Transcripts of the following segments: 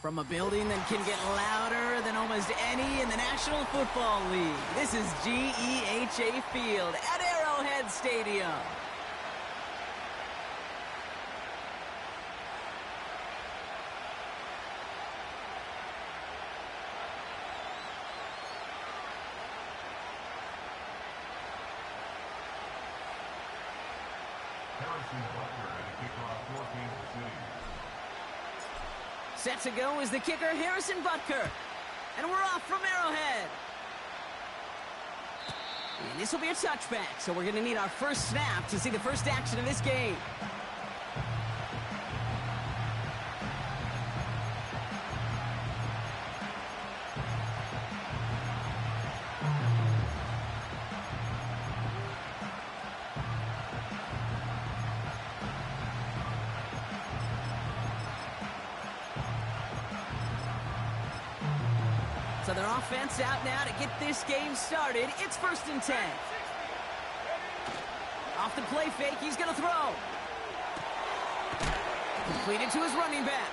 From a building that can get louder than almost any in the National Football League, this is GEHA Field at Arrowhead Stadium. Set to go is the kicker, Harrison Butker. And we're off from Arrowhead. And this will be a touchback, so we're going to need our first snap to see the first action of this game. So their offense out now to get this game started. It's 1st and 10. Off the play fake, he's going to throw. Completed to his running back.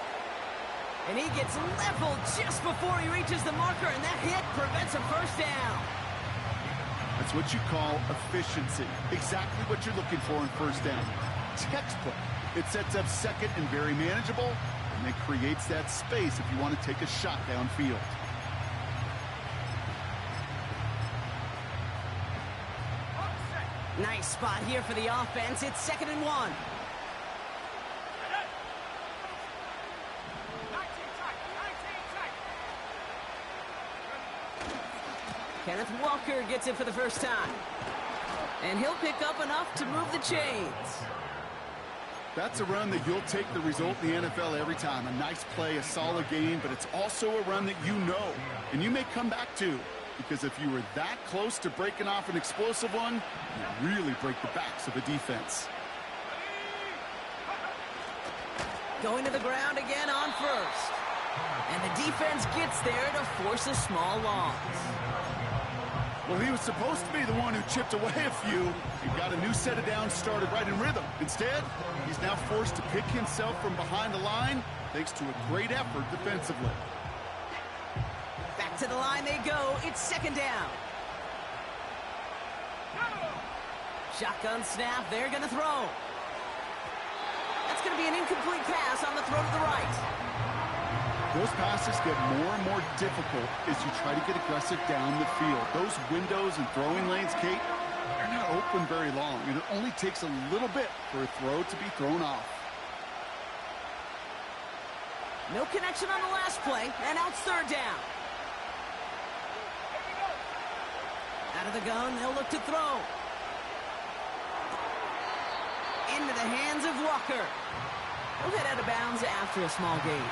And he gets leveled just before he reaches the marker, and that hit prevents a first down. That's what you call efficiency. Exactly what you're looking for in first down. Textbook. It sets up second and very manageable, and it creates that space if you want to take a shot downfield. Nice spot here for the offense. It's 2nd and 1. Kenneth Walker gets it for the first time. And he'll pick up enough to move the chains. That's a run that you'll take the result in the NFL every time. A nice play, a solid game, but it's also a run that you know and you may come back to. Because if you were that close to breaking off an explosive one, you really break the backs of a defense. Going to the ground again on first. And the defense gets there to force a small loss. Well, he was supposed to be the one who chipped away a few and got a new set of downs started right in rhythm. Instead, he's now forced to pick himself from behind the line thanks to a great effort defensively. To the line they go. It's 2nd down. Shotgun snap. They're going to throw. That's going to be an incomplete pass on the throw to the right. Those passes get more and more difficult as you try to get aggressive down the field. Those windows and throwing lanes, Kate, they're not open very long, and it only takes a little bit for a throw to be thrown off. No connection on the last play, and now it's 3rd down. Out of the gun, they'll look to throw. Into the hands of Walker. He'll head out of bounds after a small gain.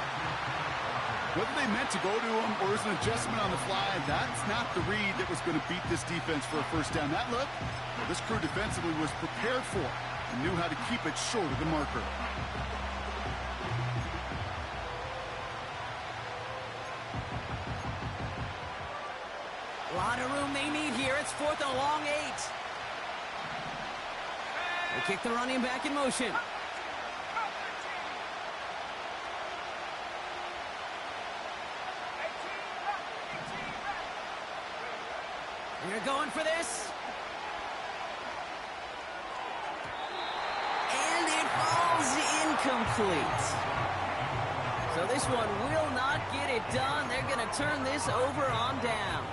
Whether they meant to go to him or is an adjustment on the fly, that's not the read that was going to beat this defense for a first down. That look, well, this crew defensively was prepared for it and knew how to keep it short of the marker. A lot of room they need here. It's 4th and a long 8. They kick the running back in motion. They're going for this. And it falls incomplete. So this one will not get it done. They're going to turn this over on downs.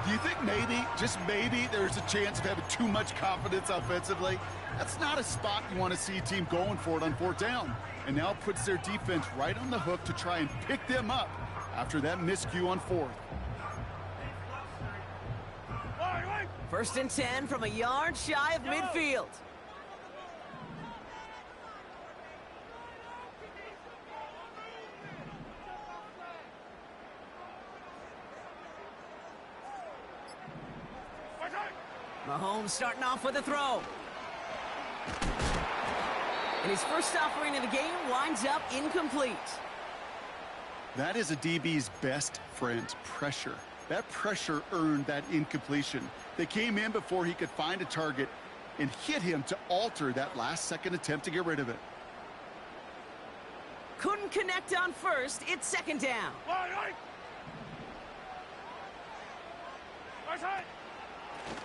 Do you think maybe, just maybe, there's a chance of having too much confidence offensively? That's not a spot you want to see a team going for it on 4th down. And now it puts their defense right on the hook to try and pick them up after that miscue on 4th. 1st and 10 from a yard shy of midfield. Mahomes starting off with a throw. And his first offering of the game winds up incomplete. That is a DB's best friend, pressure. That pressure earned that incompletion. They came in before he could find a target and hit him to alter that last-second attempt to get rid of it. couldn't connect on first. It's second down.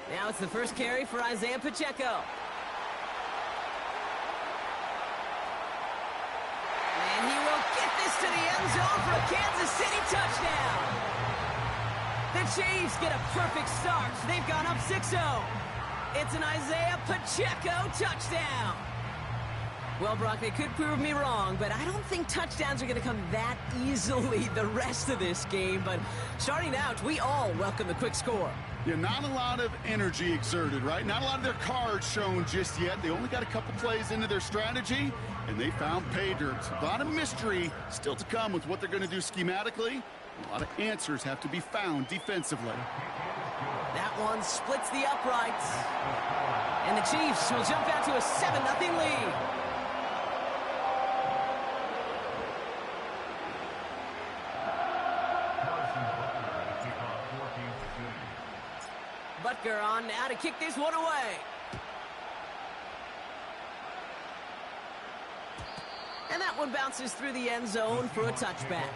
Now it's the first carry for Isaiah Pacheco. And he will get this to the end zone for a Kansas City touchdown. The Chiefs get a perfect start. They've gone up 6-0. It's an Isaiah Pacheco touchdown. Well, Brock, they could prove me wrong, but I don't think touchdowns are going to come that easily the rest of this game. But starting out, we all welcome the quick score. Yeah, not a lot of energy exerted, right? Not a lot of their cards shown just yet. They only got a couple plays into their strategy, and they found pay dirt. A lot of mystery still to come with what they're going to do schematically. A lot of answers have to be found defensively. That one splits the uprights. And the Chiefs will jump out to a 7-0 lead. Butker on now to kick this one away. And that one bounces through the end zone for a touchback.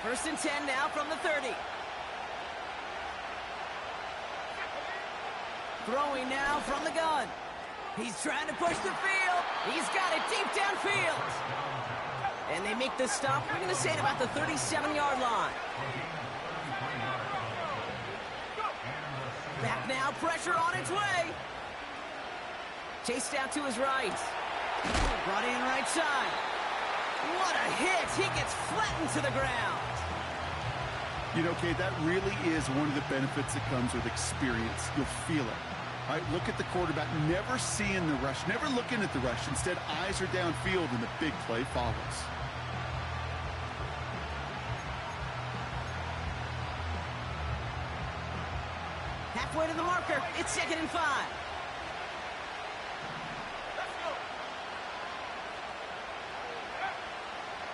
First and 10 now from the 30. Throwing now from the gun. He's trying to push the field. He's got it deep downfield. And they make the stop. We're going to say at about the 37-yard line. Back now, pressure on its way. Chased out to his right. Brought in right side. What a hit. He gets flattened to the ground. You know, Kate, that really is one of the benefits that comes with experience. You'll feel it. All right, look at the quarterback, never seeing the rush, never looking at the rush. Instead, eyes are downfield, and the big play follows. Halfway to the marker. It's 2nd and 5.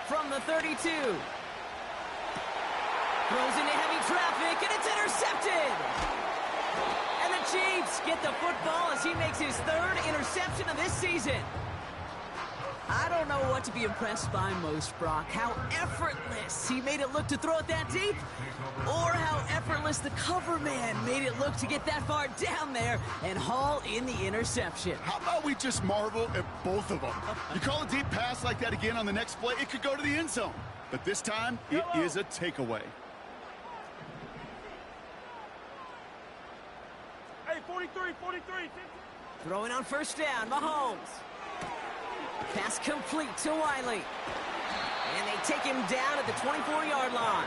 From the 32. Throws into heavy traffic, and it's intercepted. And the Chiefs get the football as he makes his 3rd interception of this season. I don't know what to be impressed by most, Brock. How effortless he made it look to throw it that deep, or how effortless the cover man made it look to get that far down there and haul in the interception. How about we just marvel at both of them? You call a deep pass like that again on the next play, it could go to the end zone. But this time, it is a takeaway. Hey, 43. Throwing on first down, Mahomes. Pass complete to Wiley. And they take him down at the 24-yard line.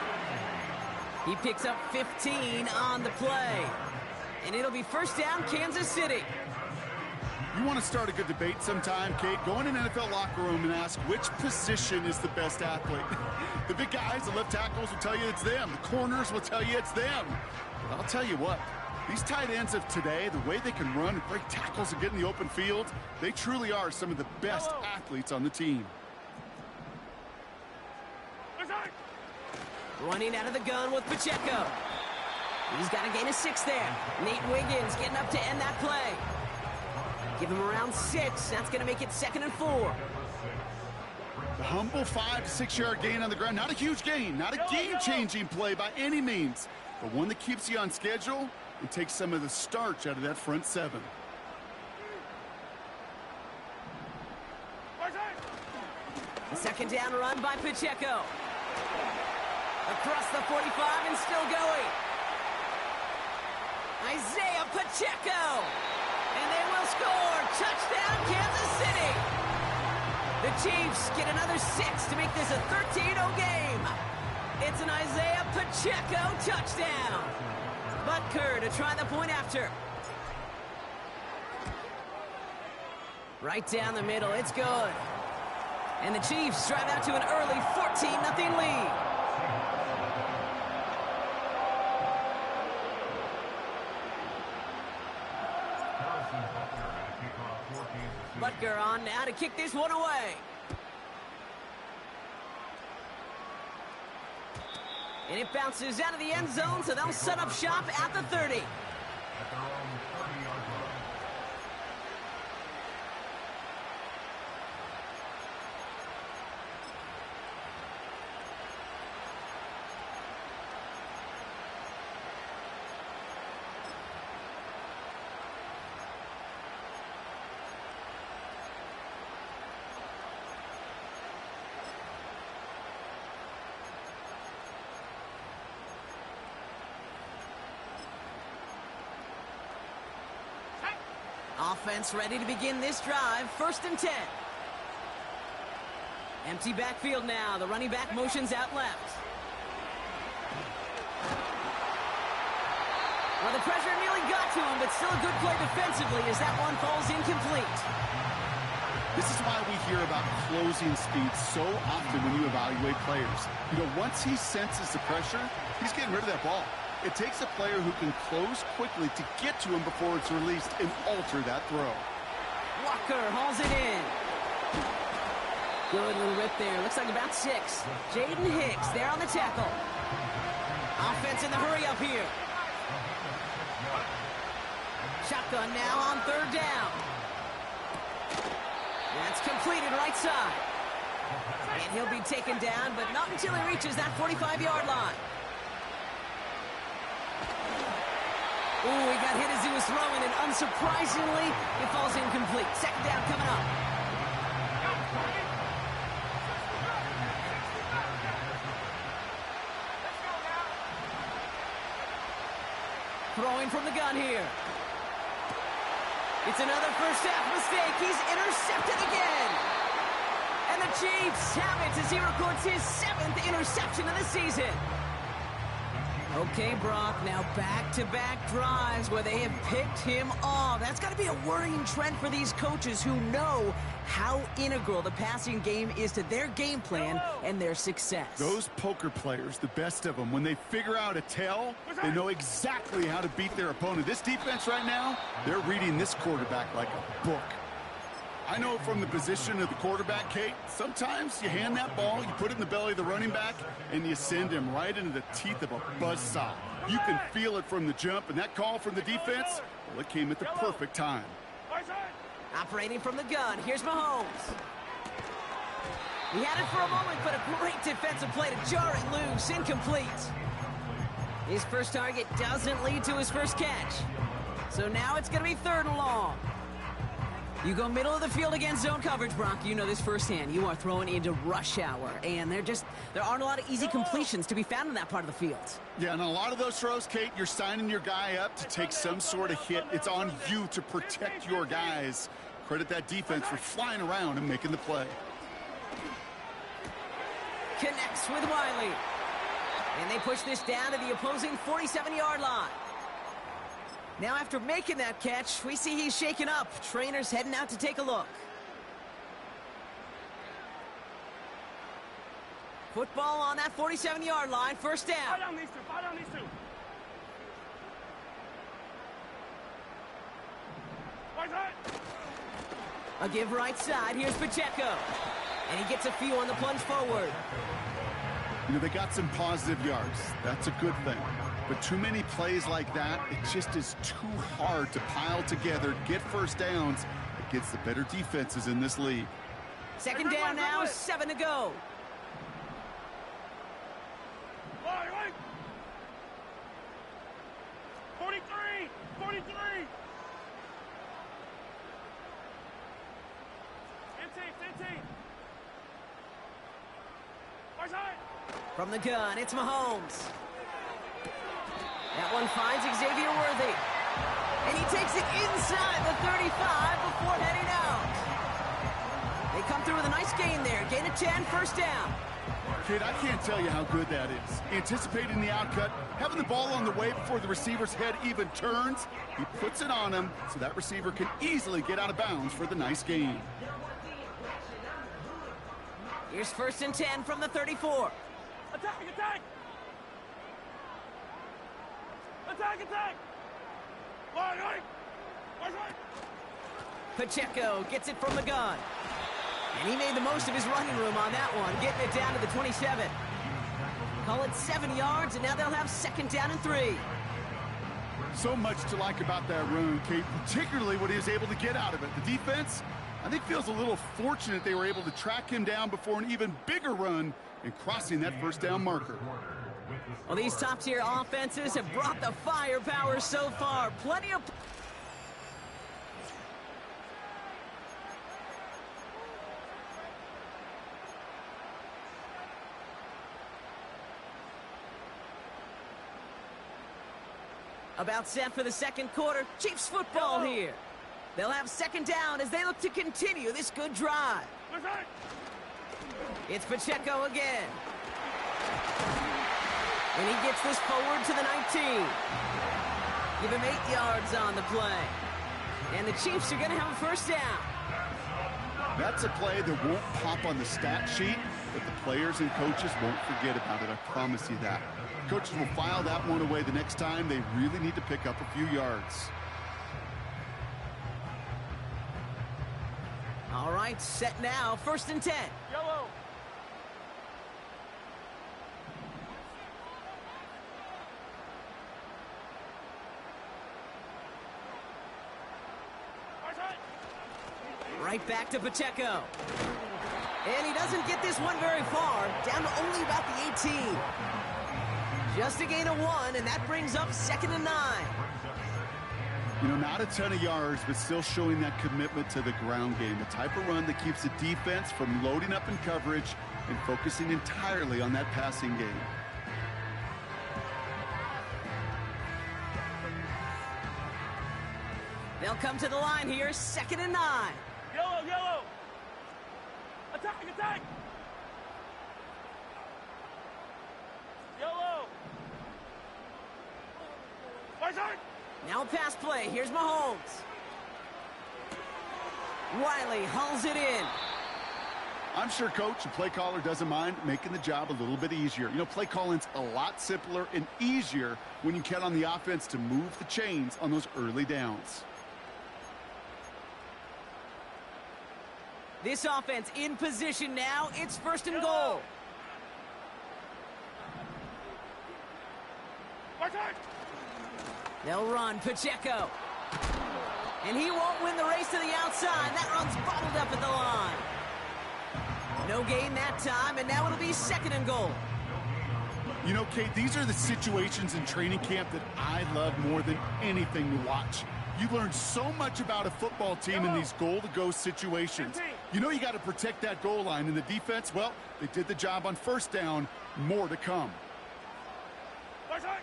He picks up 15 on the play. And it'll be first down, Kansas City. You want to start a good debate sometime, Kate? Go in an NFL locker room and ask which position is the best athlete. The big guys, the left tackles will tell you it's them. The corners will tell you it's them. But I'll tell you what. These tight ends of today, the way they can run and break tackles and get in the open field, they truly are some of the best athletes on the team. Running out of the gun with Pacheco. He's got to gain a 6 there. Nate Wiggins getting up to end that play. Give him around 6. That's going to make it 2nd and 4. The humble 5 to 6 yard gain on the ground. Not a huge gain. Not a game-changing play by any means. But one that keeps you on schedule and takes some of the starch out of that front 7. The 2nd down run by Pacheco. Across the 45 and still going. Isaiah Pacheco. And they will score. Touchdown, Kansas City. The Chiefs get another 6 to make this a 13-0 game. It's an Isaiah Pacheco touchdown. Butker to try the point after. Right down the middle. It's good. And the Chiefs drive out to an early 14-0 lead. Butker on now to kick this one away. And it bounces out of the end zone, so they'll set up shop at the 30. Offense ready to begin this drive. 1st and 10. Empty backfield now. The running back motions out left. Well, the pressure nearly got to him, but still a good play defensively as that one falls incomplete. This is why we hear about closing speed so often when you evaluate players. You know, once he senses the pressure, he's getting rid of that ball. It takes a player who can close quickly to get to him before it's released and alter that throw. Walker hauls it in. Good little rip there. Looks like about 6. Jaden Hicks there on the tackle. Offense in the hurry up here. Shotgun now on 3rd down. That's completed right side. And he'll be taken down, but not until he reaches that 45-yard line. Ooh, he got hit as he was throwing, and unsurprisingly, it falls incomplete. 2nd down coming up. Throwing from the gun here. It's another first half mistake. He's intercepted again. And the Chiefs have it as he records his 7th interception of the season. Okay, Brock, now back-to-back drives where they have picked him off. That's got to be a worrying trend for these coaches who know how integral the passing game is to their game plan and their success. Those poker players, the best of them, when they figure out a tell, they know exactly how to beat their opponent. This defense right now, they're reading this quarterback like a book. I know from the position of the quarterback, Kate, sometimes you hand that ball, you put it in the belly of the running back, and you send him right into the teeth of a buzzsaw. You can feel it from the jump, and that call from the defense, well, it came at the perfect time. Operating from the gun, here's Mahomes. He had it for a moment, but a great defensive play to jar it loose, incomplete. His first target doesn't lead to his first catch. So now it's going to be 3rd and long. You go middle of the field against zone coverage, Brock. You know this firsthand. You are throwing into rush hour, and there aren't a lot of easy completions to be found in that part of the field. Yeah, and a lot of those throws, Kate, you're signing your guy up to take some sort of hit. It's on you to protect your guys. Credit that defense for flying around and making the play. Connects with Wiley. And they push this down to the opposing 47-yard line. Now after making that catch, we see he's shaken up. Trainer's heading out to take a look. Football on that 47-yard line, 1st down. Fire down these two. Right side. A give right side, here's Pacheco. And he gets a few on the plunge forward. You know, they got some positive yards. That's a good thing. But too many plays like that, it just is too hard to pile together, get first downs against the better defenses in this league. 2nd down now, 7 to go. Right. 43. Empty. Right side. From the gun, it's Mahomes. That one finds Xavier Worthy. And he takes it inside the 35 before heading out. They come through with a nice gain there. Gain of 10, 1st down. Kid, I can't tell you how good that is. Anticipating the outcut, having the ball on the way before the receiver's head even turns. He puts it on him so that receiver can easily get out of bounds for the nice gain. Here's 1st and 10 from the 34. Attack! Right. Pacheco gets it from the gun. And he made the most of his running room on that one, getting it down to the 27. Call it 7 yards, and now they'll have 2nd down and 3. So much to like about that run, Kate, particularly what he was able to get out of it. The defense, I think, feels a little fortunate they were able to track him down before an even bigger run and crossing that 1st down marker. Well, these top-tier offenses have brought the firepower so far. Plenty of... About set for the 2nd quarter. Chiefs football here. They'll have 2nd down as they look to continue this good drive. It's Pacheco again. And he gets this forward to the 19. Give him 8 yards on the play. And the Chiefs are going to have a 1st down. That's a play that won't pop on the stat sheet, but the players and coaches won't forget about it. I promise you that. Coaches will file that one away the next time they really need to pick up a few yards. All right, set now. 1st and 10. Yellow. Right back to Pacheco. And he doesn't get this one very far. Down to only about the 18. Just a gain of 1, and that brings up 2nd and 9. You know, not a ton of yards, but still showing that commitment to the ground game. The type of run that keeps the defense from loading up in coverage and focusing entirely on that passing game. They'll come to the line here, 2nd and 9. Yellow, yellow. Attack, attack. Yellow. Right side. Now pass play. Here's Mahomes. Riley hulls it in. I'm sure coach and play caller doesn't mind making the job a little bit easier. You know, play calling's a lot simpler and easier when you count on the offense to move the chains on those early downs. This offense in position now. It's 1st and goal. Right side. They'll run Pacheco. And he won't win the race to the outside. That run's bottled up at the line. No gain that time, and now it'll be 2nd and goal. You know, Kate, these are the situations in training camp that I love more than anything to watch. You learn so much about a football team in these goal-to-go situations. You know you got to protect that goal line, and the defense, well, they did the job on 1st down. More to come. Right side.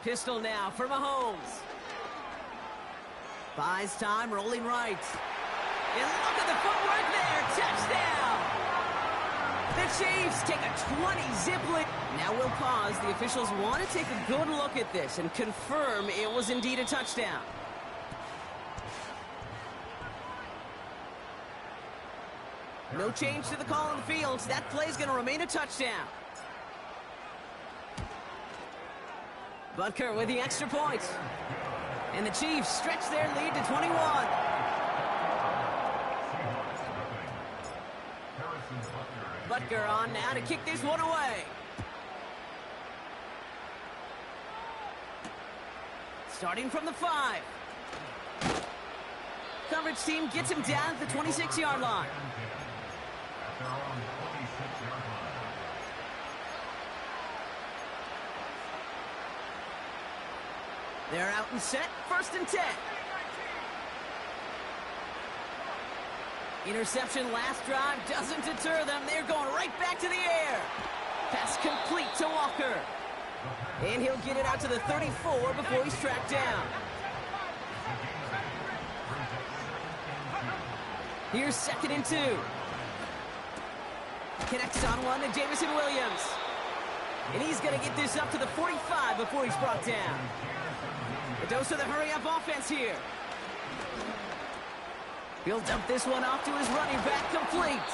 Pistol now for Mahomes. Buys time, rolling right. And look at the footwork there. Touchdown! The Chiefs take a 20-zip lead. Now we'll pause. The officials want to take a good look at this and confirm it was indeed a touchdown. No change to the call on the field. So that play's going to remain a touchdown. Butker with the extra point. And the Chiefs stretch their lead to 21. Butker on now to kick this one away. Starting from the 5. Coverage team gets him down at the 26-yard line. They're out and set. 1st and 10. Interception last drive doesn't deter them. They're going right back to the air. Pass complete to Walker. And he'll get it out to the 34 before he's tracked down. Here's 2nd and 2. Connects on one to Jamison Williams. And he's going to get this up to the 45 before he's brought down. A dose of the hurry-up offense here. He'll dump this one off to his running back, complete.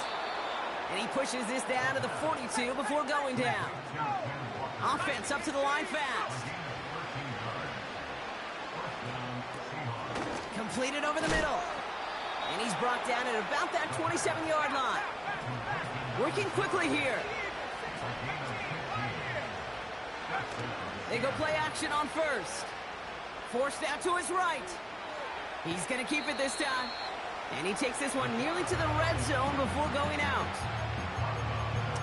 And he pushes this down to the 42 before going down. Offense up to the line fast. Completed over the middle. And he's brought down at about that 27-yard line. Working quickly here. They go play action on first. Forced out to his right. He's going to keep it this time. And he takes this one nearly to the red zone before going out.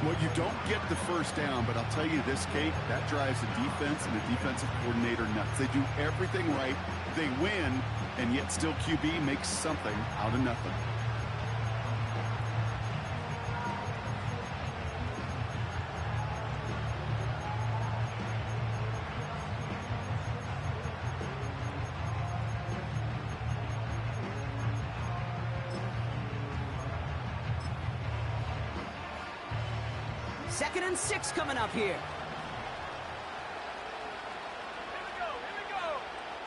Well, you don't get the first down, but I'll tell you this, Kate, that drives the defense and the defensive coordinator nuts. They do everything right. They win, and yet still QB makes something out of nothing. Second and 6 coming up here. Here we go.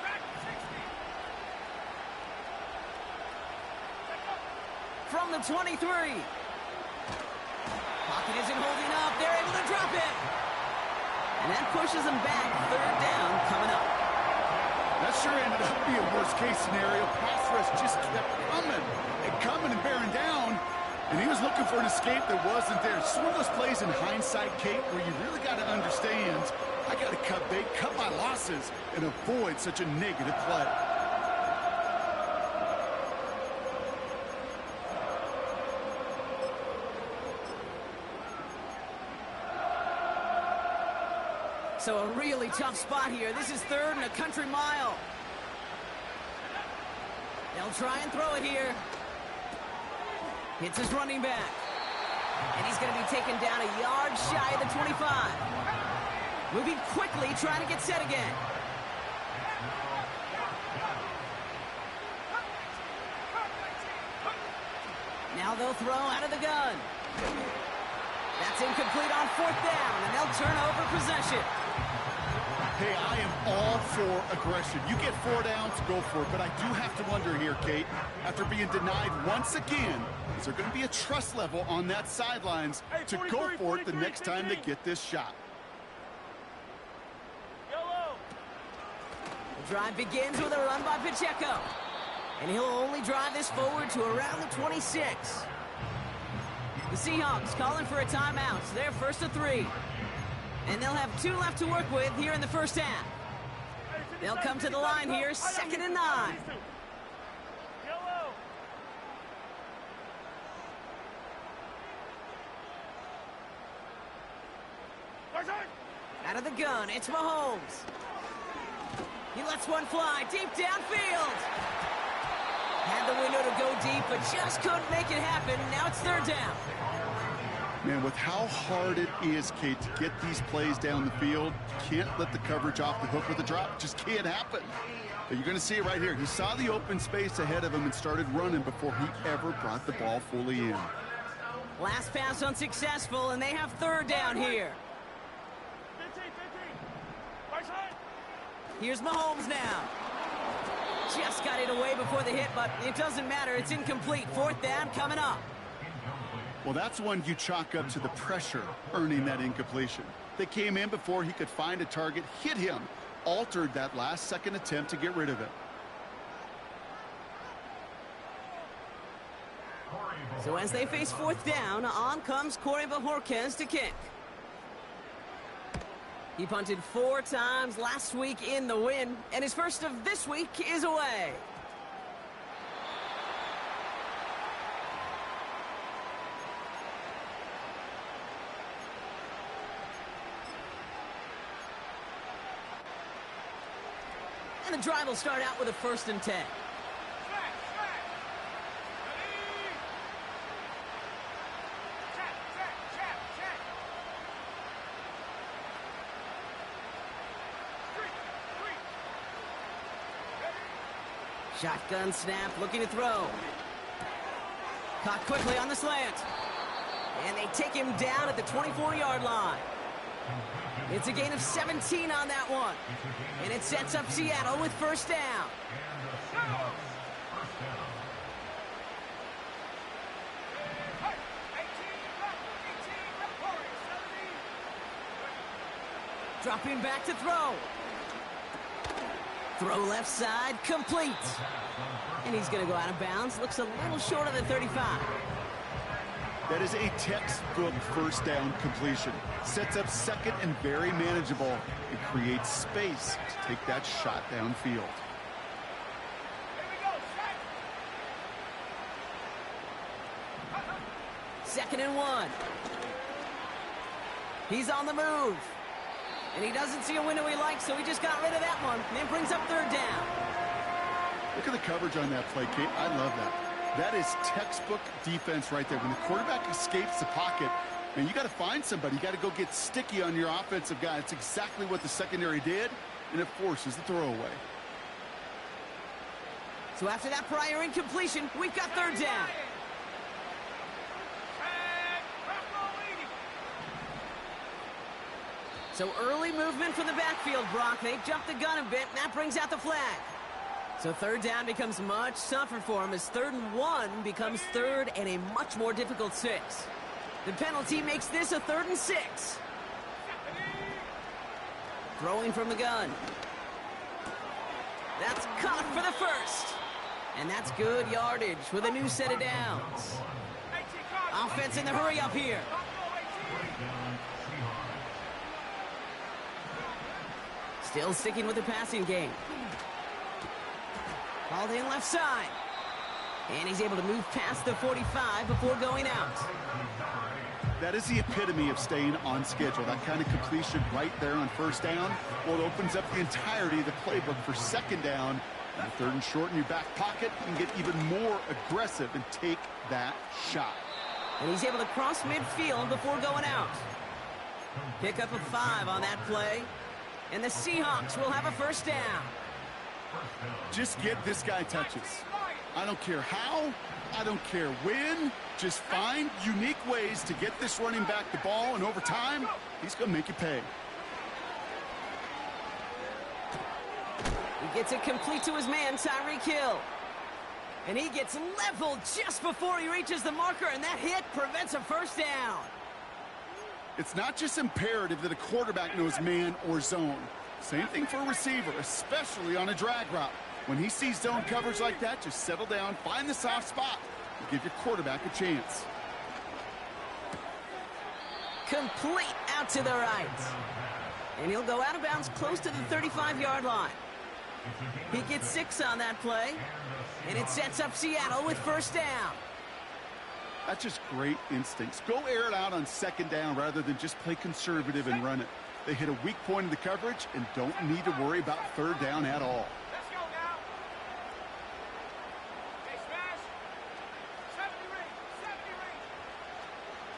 Track 60. From the 23. Pocket isn't holding up. They're able to drop it. And that pushes them back. Third down coming up. That sure ended up being a worst-case scenario. Pass rush just kept coming and bearing down. And he was looking for an escape that wasn't there. It's one of those plays in hindsight, Kate, where you really got to understand, I got to cut bait, cut my losses, and avoid such a negative play. So a really tough spot here. This is third and a country mile. They'll try and throw it here. Hits his running back. And he's going to be taken down a yard shy of the 25. Moving quickly, trying to get set again. Now they'll throw out of the gun. That's incomplete on fourth down, and they'll turn over possession. Hey, I am all for aggression. You get 4 downs, go for it. But I do have to wonder here, Kate, after being denied once again, is there going to be a trust level on that sidelines to go for it the next time they get this shot? Yellow. The drive begins with a run by Pacheco. And he'll only drive this forward to around the 26. The Seahawks calling for a timeout. So they're first to 3. And they'll have 2 left to work with here in the first half. They'll come to the line here, second and 9. Yellow. Out of the gun, it's Mahomes. He lets one fly deep downfield. Had the window to go deep, but just couldn't make it happen. Now it's third down. Man, with how hard it is, Kate, to get these plays down the field, you can't let the coverage off the hook with a drop. It just can't happen. But you're going to see it right here. He saw the open space ahead of him and started running before he ever brought the ball fully in. Last pass unsuccessful, and they have third down here. 15. Right side. Here's Mahomes now. Just got it away before the hit, but it doesn't matter. It's incomplete. Fourth down coming up. Well, that's one you chalk up to the pressure earning that incompletion. They came in before he could find a target, hit him, altered that last-second attempt to get rid of it. So as they face fourth down, on comes Corey Bajorquez to kick. He punted 4 times last week in the win, and his first of this week is away. And the drive will start out with a 1st and 10. Shotgun snap, looking to throw. Caught quickly on the slant. And they take him down at the 24-yard line. It's a gain of 17 on that one. And it sets up Seattle with first down. Dropping back to throw. Throw left side, complete. And he's going to go out of bounds. Looks a little short of the 35. That is a textbook first down completion. Sets up second and very manageable. It creates space to take that shot downfield. Second and 1. He's on the move. And he doesn't see a window he likes, so he just got rid of that one. And then brings up third down. Look at the coverage on that play, Kate. I love that. That is textbook defense right there. When the quarterback escapes the pocket, man, you got to find somebody. You got to go get sticky on your offensive guy. It's exactly what the secondary did, and it forces the throwaway. So after that prior incompletion, we've got third down. So early movement from the backfield, Brock. They jumped the gun a bit, and that brings out the flag. So third down becomes much tougher for him as 3rd and 1 becomes 3rd and a much more difficult 6. The penalty makes this a 3rd and 6. Throwing from the gun. That's caught for the first. And that's good yardage with a new set of downs. Offense in the hurry up here. Still sticking with the passing game. Called in left side. And he's able to move past the 45 before going out. That is the epitome of staying on schedule. That kind of completion right there on first down. Well, it opens up the entirety of the playbook for second down. And 3rd and short in your back pocket, you can get even more aggressive and take that shot. And he's able to cross midfield before going out. Pick up a 5 on that play. And the Seahawks will have a first down. Just get this guy touches. I don't care how. I don't care when. Just find unique ways to get this running back the ball, and over time, he's going to make you pay. He gets it complete to his man, Tyreek Hill. And he gets leveled just before he reaches the marker, and that hit prevents a first down. It's not just imperative that a quarterback knows man or zone. Same thing for a receiver, especially on a drag route. When he sees zone coverage like that, just settle down, find the soft spot, and give your quarterback a chance. Complete out to the right. And he'll go out of bounds close to the 35-yard line. He gets 6 on that play, and it sets up Seattle with first down. That's just great instincts. Go air it out on second down rather than just play conservative and run it. They hit a weak point in the coverage and don't need to worry about third down at all. Let's go now. Hey, smash. 70 ring. 70 ring.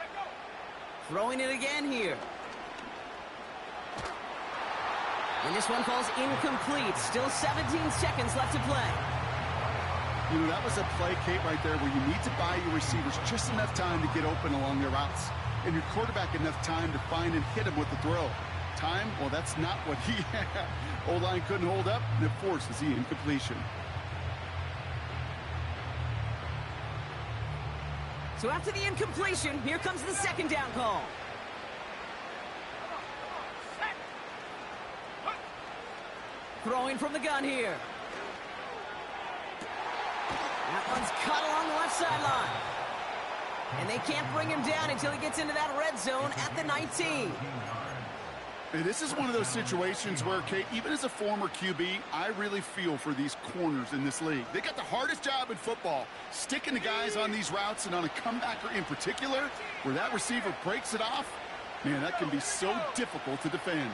Let go. Throwing it again here. And this one falls incomplete. Still 17 seconds left to play. You know, that was a play, Kate, right there where you need to buy your receivers just enough time to get open along their routes. And your quarterback enough time to find and hit him with the throw. Time, well, that's not what he had. O-line couldn't hold up, and it forces the incompletion. So after the incompletion, here comes the second down call. Throwing from the gun here. That one's cut along the left sideline. And they can't bring him down until he gets into that red zone at the 19. And this is one of those situations where, Kate, even as a former QB, I really feel for these corners in this league. They got the hardest job in football, sticking the guys on these routes and on a comebacker in particular, where that receiver breaks it off. Man, that can be so difficult to defend.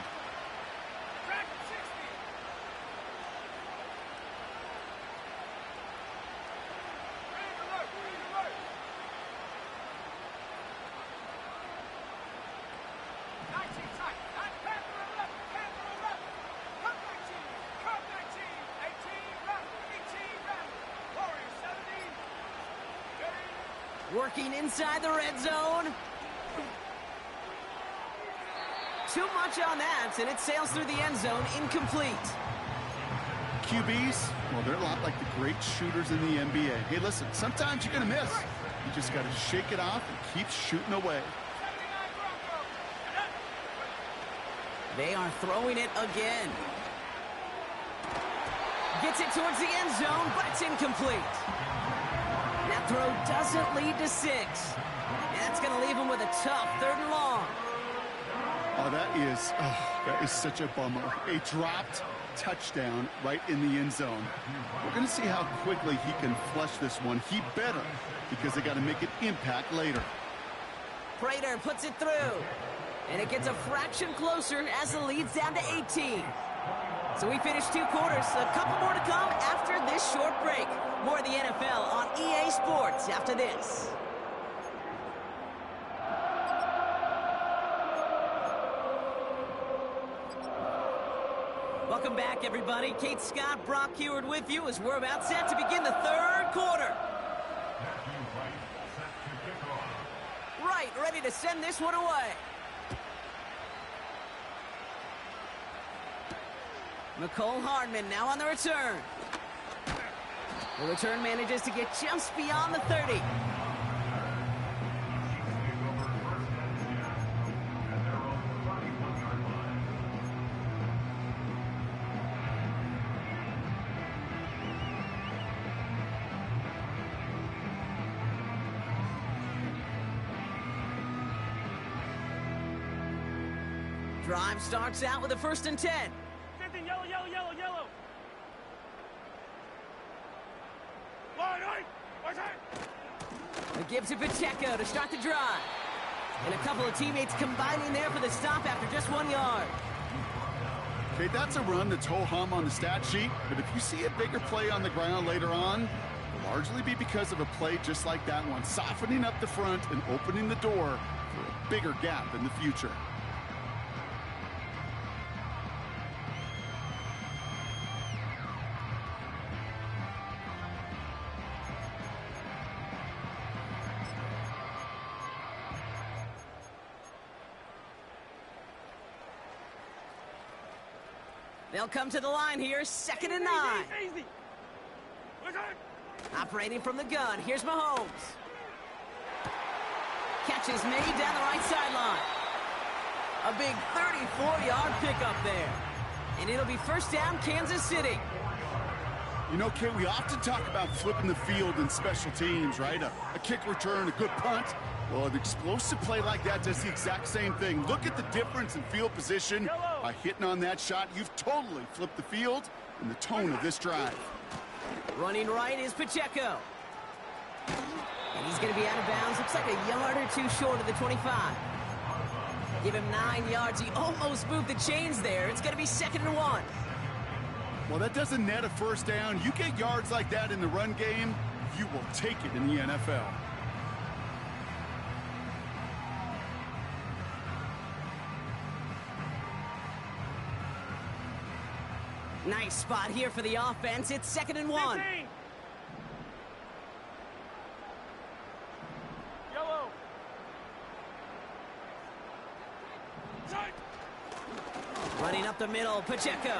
Working inside the red zone. Too much on that, and it sails through the end zone, incomplete. QBs, well, they're a lot like the great shooters in the NBA. Hey, listen, sometimes you're going to miss. You just got to shake it off and keep shooting away. They are throwing it again. Gets it towards the end zone, but it's incomplete. Now That throw doesn't lead to 6. That's going to leave him with a tough 3rd and long. Oh, that is such a bummer. A dropped touchdown right in the end zone. We're going to see how quickly he can flush this one. He better, because they got to make an impact later. Prater puts it through. And it gets a fraction closer as the lead's down to 18. So we finished 2 quarters. A couple more to come after this short break. More of the NFL on EA Sports after this. Welcome back, everybody. Kate Scott, Brock Heward with you as we're about set to begin the 3rd quarter. Right, ready to send this one away. Nicole Hardman now on the return. The return manages to get just beyond the 30. Drive starts out with a 1st and 10. Yellow, yellow, yellow, yellow. Line, It gives to Pacheco to start the drive. And a couple of teammates combining there for the stop after just 1 yard. Okay, that's a run that's ho-hum on the stat sheet, but if you see a bigger play on the ground later on, it'll largely be because of a play just like that one, softening up the front and opening the door for a bigger gap in the future. They'll come to the line here, 2nd and 9. Easy. Operating from the gun, here's Mahomes. Catch is made down the right sideline. A big 34-yard pickup there. And it'll be 1st down, Kansas City. You know, Kate, we often talk about flipping the field in special teams, right? A kick return, a good punt. Well, an explosive play like that does the exact same thing. Look at the difference in field position. By hitting on that shot, you've totally flipped the field and the tone of this drive. Running right is Pacheco. And he's going to be out of bounds. Looks like a yard or 2 short of the 25. Give him 9 yards. He almost moved the chains there. It's going to be 2nd and 1. Well, that doesn't net a 1st down. You get yards like that in the run game, you will take it in the NFL. Nice spot here for the offense. It's 2nd and 1. 15. Yellow. Side. Running up the middle, Pacheco.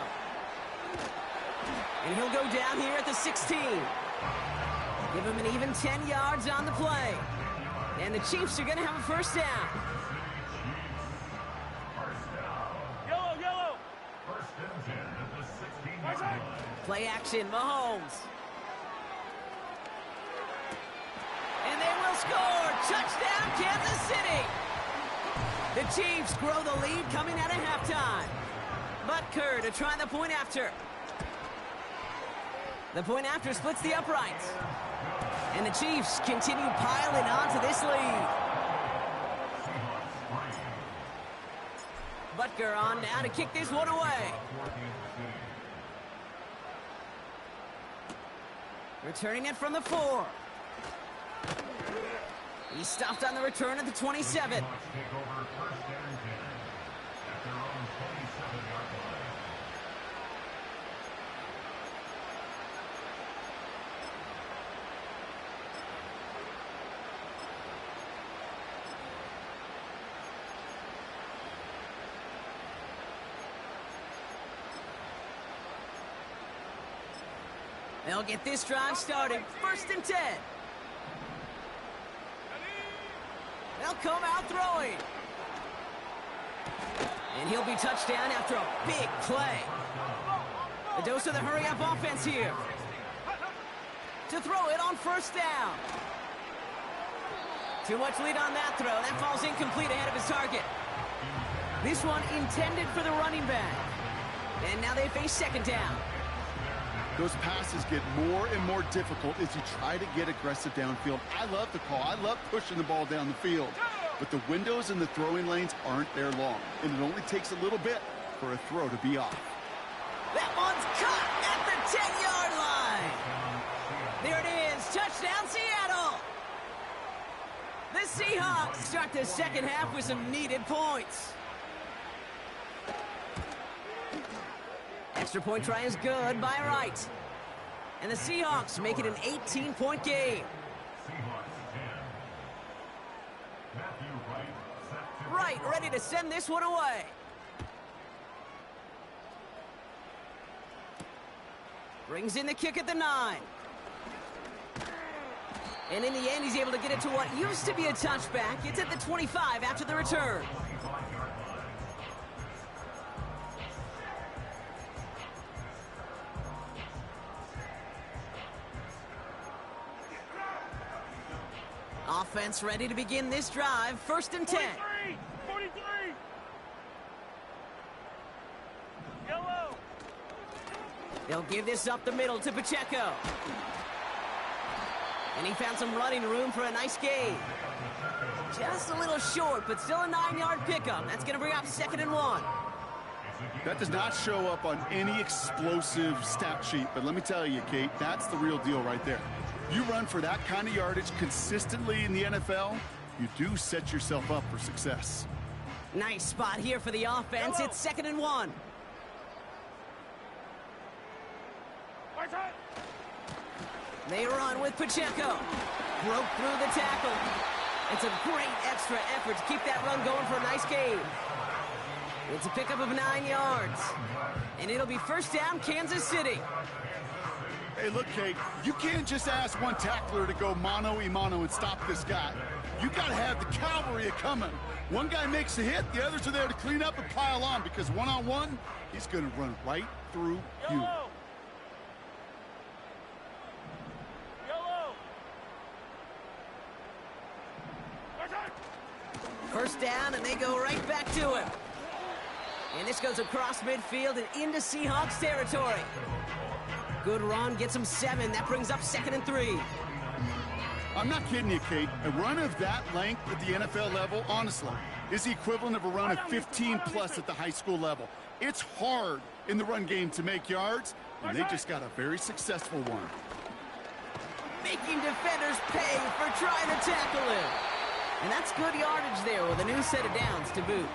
And he'll go down here at the 16. Give him an even 10 yards on the play. And the Chiefs are going to have a 1st down. Yellow, yellow. Play action, Mahomes. And they will score. Touchdown, Kansas City. The Chiefs grow the lead coming out of halftime. Butker to try the point after. The point after splits the uprights. And the Chiefs continue piling on to this lead. Butker on now to kick this one away. Returning it from the 4. He stopped on the return at the 27. They'll get this drive started. 1st and 10. They'll come out throwing. And he'll be touched down after a big play. A dose of the hurry-up offense here. To throw it on 1st down. Too much lead on that throw. That falls incomplete ahead of his target. This one intended for the running back. And now they face second down. Those passes get more and more difficult as you try to get aggressive downfield. I love the call. I love pushing the ball down the field. But the windows in the throwing lanes aren't there long. And it only takes a little bit for a throw to be off. That one's caught at the 10-yard line. There it is. Touchdown, Seattle. The Seahawks start the second half with some needed points. Extra point try is good by Wright. And the Seahawks make it an 18-point game. Wright ready to send this one away. Brings in the kick at the 9. And in the end, he's able to get it to what used to be a touchback. It's at the 25 after the return. Offense ready to begin this drive. First and 10. 43! Yellow! They'll give this up the middle to Pacheco. And he found some running room for a nice gain. Just a little short, but still a 9-yard pickup. That's going to bring up 2nd and 1. That does not show up on any explosive stat sheet, but let me tell you, Kate, that's the real deal right there. You run for that kind of yardage consistently in the NFL, you do set yourself up for success. Nice spot here for the offense. Yellow. It's 2nd and 1. They run with Pacheco. Broke through the tackle. It's a great extra effort to keep that run going for a nice gain. It's a pickup of 9 yards. And it'll be first down, Kansas City. Hey, look, Kate, you can't just ask one tackler to go mano-a-mano and stop this guy. You got to have the cavalry coming. One guy makes a hit, the others are there to clean up and pile on, because one-on-one, he's going to run right through you. Yellow! First down, and they go right back to him. And this goes across midfield and into Seahawks territory. Good run, gets him 7. That brings up 2nd and 3. I'm not kidding you, Kate. A run of that length at the NFL level, honestly, is the equivalent of a run of 15-plus at the high school level. It's hard in the run game to make yards, and they just got a very successful one. Making defenders pay for trying to tackle him. And that's good yardage there with a new set of downs to boot.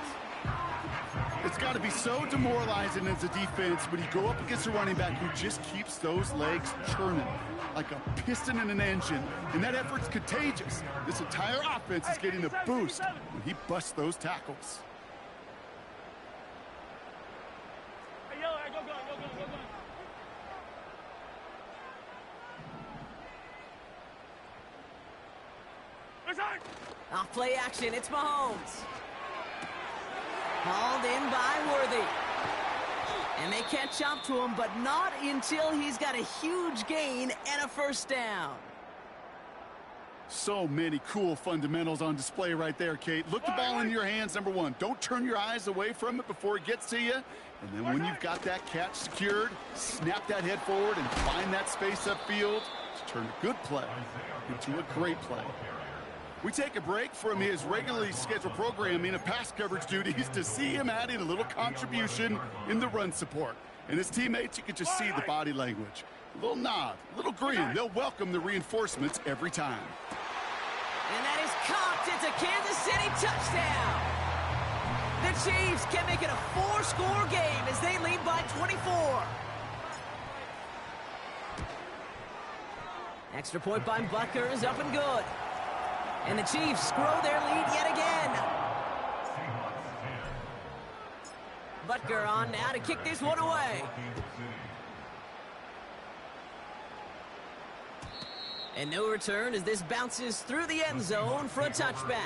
It's got to be so demoralizing as a defense when you go up against a running back who just keeps those legs churning like a piston in an engine, and that effort's contagious. This entire offense is getting a boost when he busts those tackles. Hey, yellow, go. Off play action, it's Mahomes. Hauled in by Worthy. And they catch up to him, but not until he's got a huge gain and a first down. So many cool fundamentals on display right there, Kate. Look the ball into your hands, number one. Don't turn your eyes away from it before it gets to you. And then when you've got that catch secured, snap that head forward and find that space upfield to turn a good play into a great play. We take a break from his regularly scheduled programming of pass coverage duties to see him adding a little contribution in the run support. And his teammates, you can just see the body language. A little nod, a little grin. They'll welcome the reinforcements every time. And that is caught. It's a Kansas City touchdown. The Chiefs can make it a 4-score game as they lead by 24. Extra point by Butker is up and good. And the Chiefs grow their lead yet again. Butker on now to kick this one away. And no return as this bounces through the end zone for a touchback.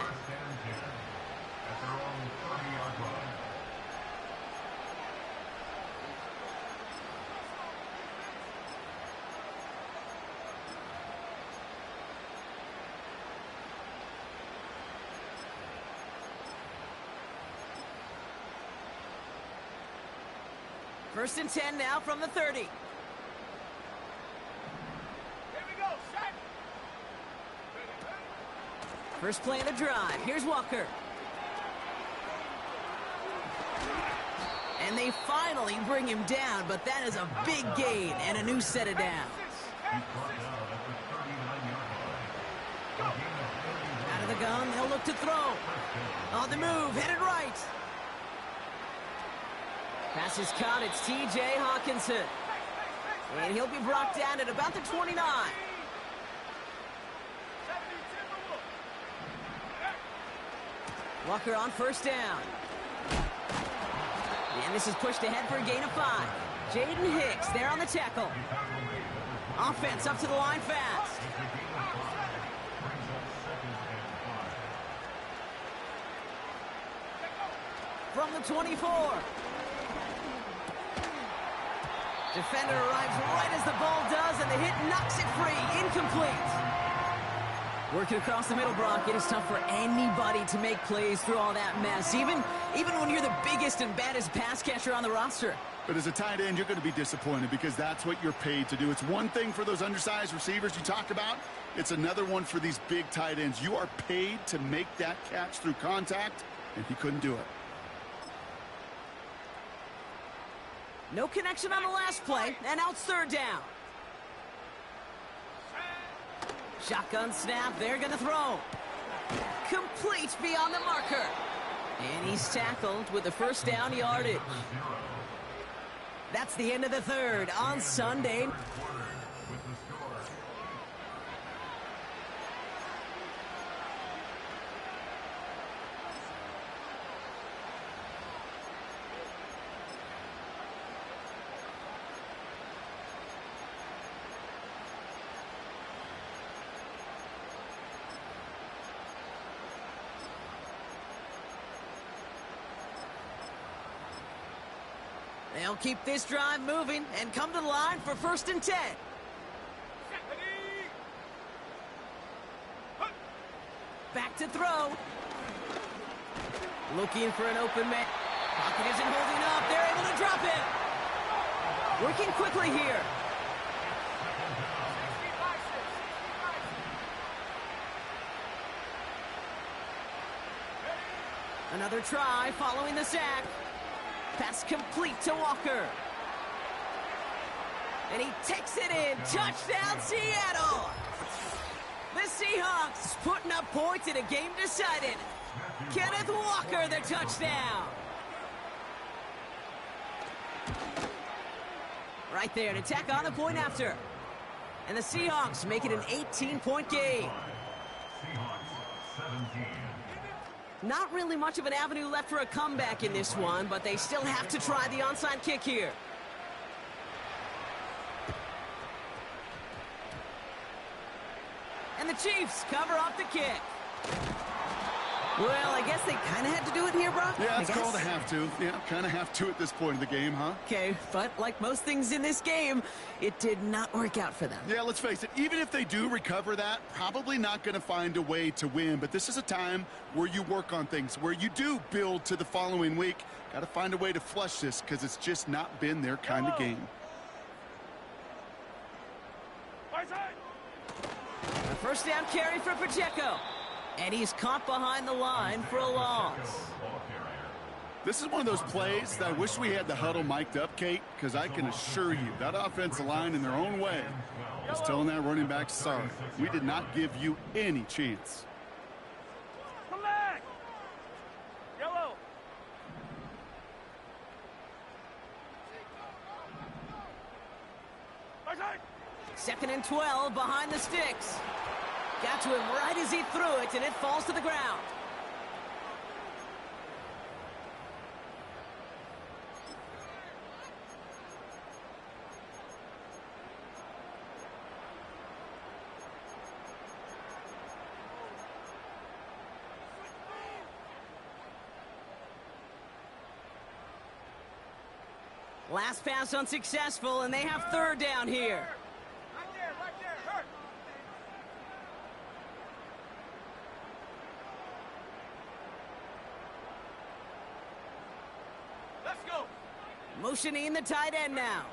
First and 10 now from the 30. Here we go. Set. First play of the drive. Here's Walker. And they finally bring him down, but that is a big gain and a new set of downs. Out of the gun, they'll look to throw. On the move, headed right. Pass is caught, it's T.J. Hawkinson. And he'll be brought down at about the 29. Walker on first down. And this is pushed ahead for a gain of 5. Jaden Hicks there on the tackle. Offense up to the line fast. From the 24. Defender arrives right as the ball does, and the hit knocks it free. Incomplete. Working across the middle, Brock. It is tough for anybody to make plays through all that mess, even when you're the biggest and baddest pass catcher on the roster. But as a tight end, you're going to be disappointed because that's what you're paid to do. It's one thing for those undersized receivers you talked about. It's another one for these big tight ends. You are paid to make that catch through contact, and he couldn't do it. No connection on the last play, and out third down. Shotgun snap, they're going to throw. Complete beyond the marker. And he's tackled with the first down yardage. That's the end of the third on Sunday. They'll keep this drive moving and come to the line for first and 10. Back to throw. Looking for an open man. Pocket isn't holding up. They're able to drop it. Working quickly here. Another try following the sack. Pass complete to Walker. And he takes it in. Touchdown, Seattle. The Seahawks putting up points in a game decided. Kenneth Walker, the touchdown. Right there to tack on the point after. And the Seahawks make it an 18-point game. Not really much of an avenue left for a comeback in this one, but they still have to try the onside kick here. And the Chiefs cover up the kick. Well, I guess they kind of had to do it here, Brock. Yeah, it's called a have to. Yeah, kind of have to at this point in the game, huh? Okay, but like most things in this game, it did not work out for them. Yeah, let's face it. Even if they do recover that, probably not going to find a way to win. But this is a time where you work on things, where you do build to the following week. Got to find a way to flush this because it's just not been their kind of game. The first down carry for Pacheco. And he's caught behind the line for a loss. This is one of those plays that I wish we had the huddle mic'd up, Kate, because I can assure you that offensive line in their own way is telling that running back, sorry, we did not give you any chance. Come back. Yellow. Second and 12 behind the sticks. Got to him right as he threw it, and it falls to the ground. Last pass unsuccessful, and they have third down here. Right there, hurt. Let's go. Motioning the tight end now.